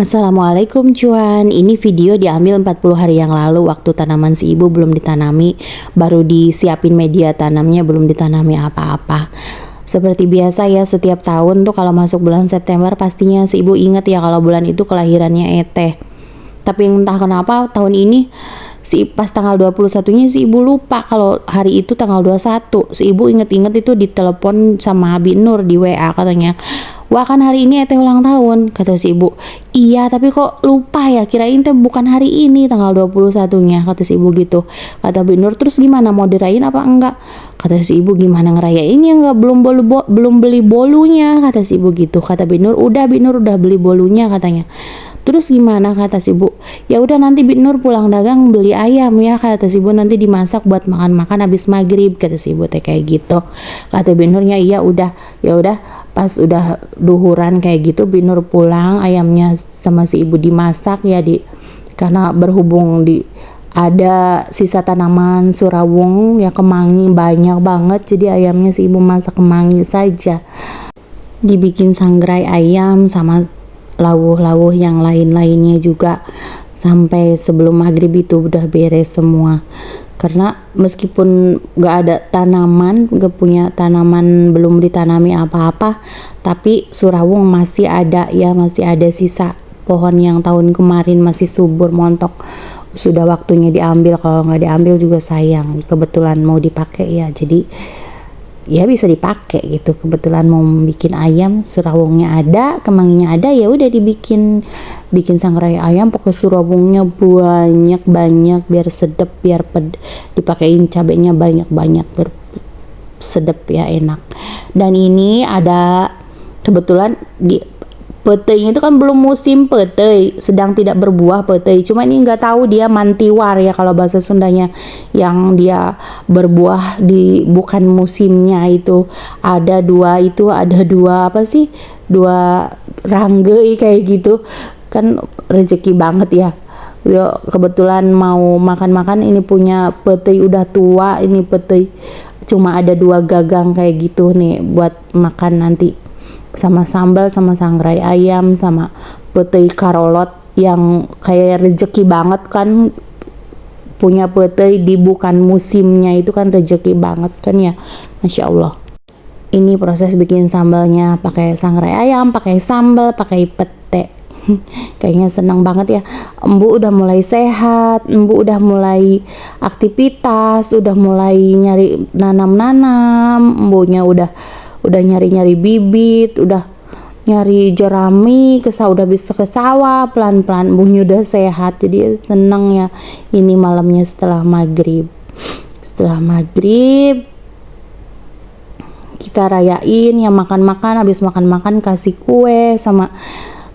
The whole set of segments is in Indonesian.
Assalamualaikum cuan, ini video diambil 40 hari yang lalu waktu tanaman si ibu belum ditanami, baru disiapin media tanamnya, belum ditanami apa-apa. Seperti biasa ya, setiap tahun tuh kalau masuk bulan September pastinya si ibu inget ya kalau bulan itu kelahirannya Eteh. Tapi entah kenapa tahun ini pas tanggal 21-nya si ibu lupa kalau hari itu tanggal 21. Si ibu inget-inget itu ditelepon sama Abi Nur di WA, katanya, "Wah, kan hari ini Eteh ulang tahun," kata si ibu. "Iya, tapi kok lupa ya, kirain teh bukan hari ini tanggal 21-nya," kata si ibu gitu. Kata Abi Nur, "Terus gimana, mau dirayain apa enggak?" Kata si ibu, "Gimana ngerayainnya, enggak, belum beli bolunya," kata si ibu gitu. Kata Abi Nur, "Udah, Abi Nur udah beli bolunya," katanya. "Terus gimana?" kata si ibu. "Ya udah, nanti Bi Nur pulang dagang beli ayam ya," kata si ibu, "nanti dimasak buat makan-makan habis maghrib," kata si ibu teh kayak gitu. Kata Bi Nurnya, "Iya udah." Ya udah, pas udah duhuran kayak gitu Bi Nur pulang, ayamnya sama si ibu dimasak ya, karena berhubung ada sisa tanaman surawung ya, kemangi banyak banget, jadi ayamnya si ibu masak kemangi saja. Dibikin sangrai ayam sama lawuh-lawuh yang lain-lainnya juga, sampai sebelum maghrib itu udah beres semua. Karena meskipun gak ada tanaman, gak punya tanaman, belum ditanami apa-apa, tapi surawung masih ada ya, masih ada sisa pohon yang tahun kemarin masih subur montok. Sudah waktunya diambil, kalau nggak diambil juga sayang, kebetulan mau dipakai ya, jadi ya bisa dipakai gitu. Kebetulan mau bikin ayam, surawungnya ada, kemanginya ada, ya udah bikin sangrai ayam pakai surawungnya banyak biar sedep, biar dipakein cabenya banyak sedep ya, enak. Dan ini ada kebetulan petainya itu kan belum musim petai, sedang tidak berbuah petai. Cuma ini nggak tahu dia mantiwar ya kalau bahasa Sundanya, yang dia berbuah di bukan musimnya itu. Ada dua apa sih? Dua rangge kayak gitu. Kan rezeki banget ya. Yo, kebetulan mau makan-makan, ini punya petai udah tua, ini petai cuma ada 2 gagang kayak gitu nih buat makan nanti, sama sambal, sama sangrai ayam, sama petai karolot yang kayak rezeki banget kan, punya petai di bukan musimnya itu kan rezeki banget kan ya, Masya Allah. Ini proses bikin sambalnya pakai sangrai ayam, pakai sambal, pakai pete. Kayaknya senang banget ya. Embu udah mulai sehat, embu udah mulai aktivitas, udah mulai nyari nanam-nanam, embunya udah nyari bibit, udah nyari jerami, udah bisa ke sawah pelan-pelan, embunya udah sehat. Jadi senang ya. Ini malamnya setelah maghrib kita rayain ya, makan-makan, habis makan-makan kasih kue sama,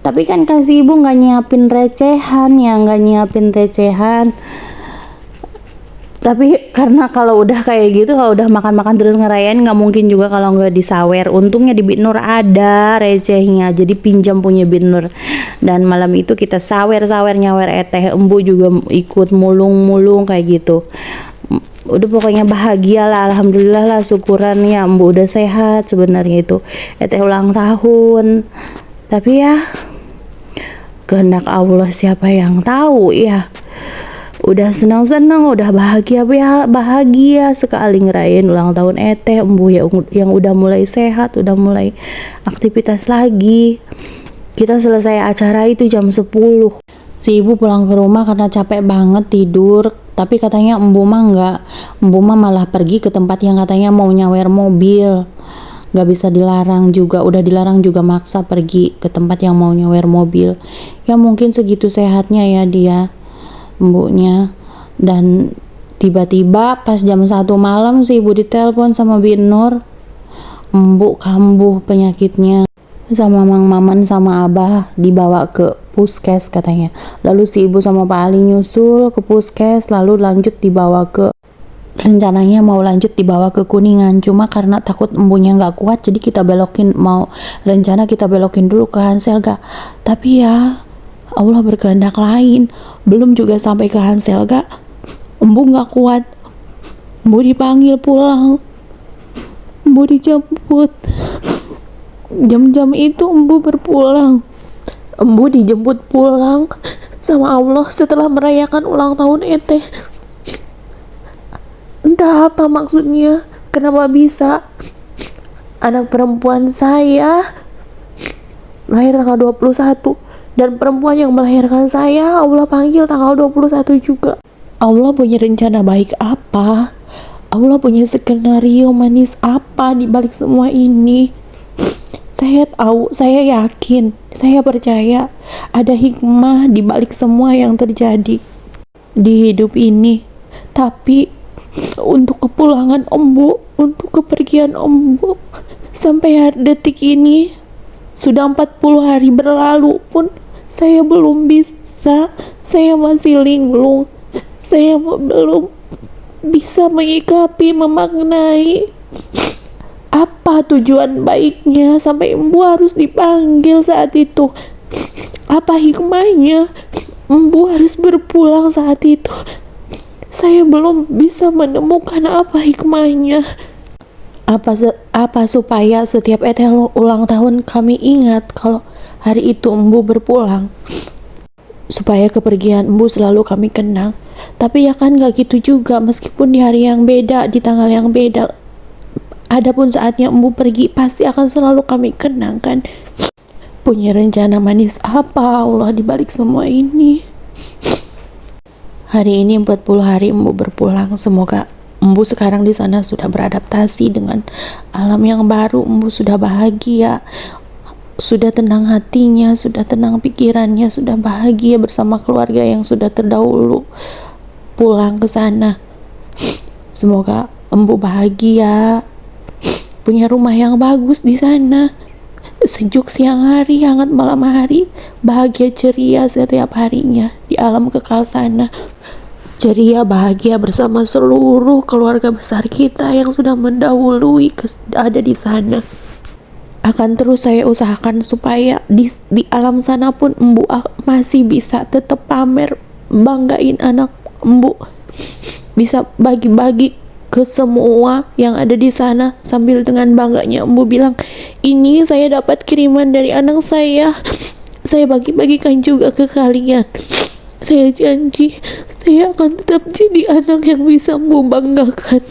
tapi kan kasih ibu nggak nyiapin recehan. Tapi karena kalau udah kayak gitu, kalau udah makan-makan terus ngerayain, nggak mungkin juga kalau nggak disawer. Untungnya di Bi Nur ada recehnya, jadi pinjam punya Bi Nur. Dan malam itu kita sawer nyawer Eteh, embu juga ikut mulung kayak gitu. Udah pokoknya bahagia lah, alhamdulillah lah, syukuran ya, embu udah sehat. Sebenarnya itu Eteh ulang tahun, tapi ya kehendak Allah, siapa yang tahu ya. Udah senang-senang, udah bahagia sekali ngerayain ulang tahun Eteh, embu yang udah mulai sehat, udah mulai aktivitas lagi. Kita selesai acara itu jam 10. Si ibu pulang ke rumah karena capek banget tidur, tapi katanya embu mah malah pergi ke tempat yang katanya mau nyawer mobil. Gak bisa dilarang juga, udah dilarang juga maksa pergi ke tempat yang mau nyawer mobil. Ya mungkin segitu sehatnya ya dia, embunya. Dan tiba-tiba pas jam 1 malam si ibu ditelepon sama Bi Nur, embu kambuh penyakitnya, sama Mang Maman sama Abah dibawa ke puskes katanya. Lalu si ibu sama Pak Ali nyusul ke puskes, lalu rencananya mau lanjut dibawa ke Kuningan, cuma karena takut embunya nggak kuat, jadi kita belokin dulu ke Hanselga. Tapi ya Allah berkehendak lain, belum juga sampai ke Hanselga, embu nggak kuat. Embu dipanggil pulang, embu dijemput. Jam-jam itu embu berpulang. Embu dijemput pulang sama Allah setelah merayakan ulang tahun Ete. Entah apa maksudnya, kenapa bisa anak perempuan saya lahir tanggal 21 dan perempuan yang melahirkan saya Allah panggil tanggal 21 juga. Allah punya rencana baik apa? Allah punya skenario manis apa di balik semua ini? Saya tahu, saya yakin, saya percaya ada hikmah di balik semua yang terjadi di hidup ini. Tapi untuk kepulangan Embu, untuk kepergian Embu, sampai detik ini sudah 40 hari berlalu pun saya belum bisa, saya masih linglung, saya belum bisa menyikapi, memaknai apa tujuan baiknya sampai Embu harus dipanggil saat itu. Apa hikmahnya Embu harus berpulang saat itu? Saya belum bisa menemukan apa hikmahnya. Apa supaya setiap Ete ulang tahun kami ingat kalau hari itu Embu berpulang, supaya kepergian Embu selalu kami kenang. Tapi ya kan gak gitu juga, meskipun di hari yang beda, di tanggal yang beda, adapun saatnya Embu pergi pasti akan selalu kami kenang kan. Punya rencana manis apa Allah di balik semua ini? Hari ini 40 hari Embu berpulang. Semoga Embu sekarang di sana sudah beradaptasi dengan alam yang baru. Embu sudah bahagia, sudah tenang hatinya, sudah tenang pikirannya, sudah bahagia bersama keluarga yang sudah terdahulu pulang ke sana. Semoga Embu bahagia, punya rumah yang bagus di sana, sejuk siang hari, hangat malam hari, bahagia ceria setiap harinya di alam kekal sana. Ceria bahagia bersama seluruh keluarga besar kita yang sudah mendahului ada di sana. Akan terus saya usahakan supaya di alam sana pun Embu masih bisa tetap pamer, banggain anak Embu, bisa bagi-bagi ke semua yang ada di sana sambil dengan bangganya Embu bilang, ini saya dapat kiriman dari anak saya bagi-bagikan juga ke kalian. Saya janji saya akan tetap jadi anak yang bisa Embu banggakan.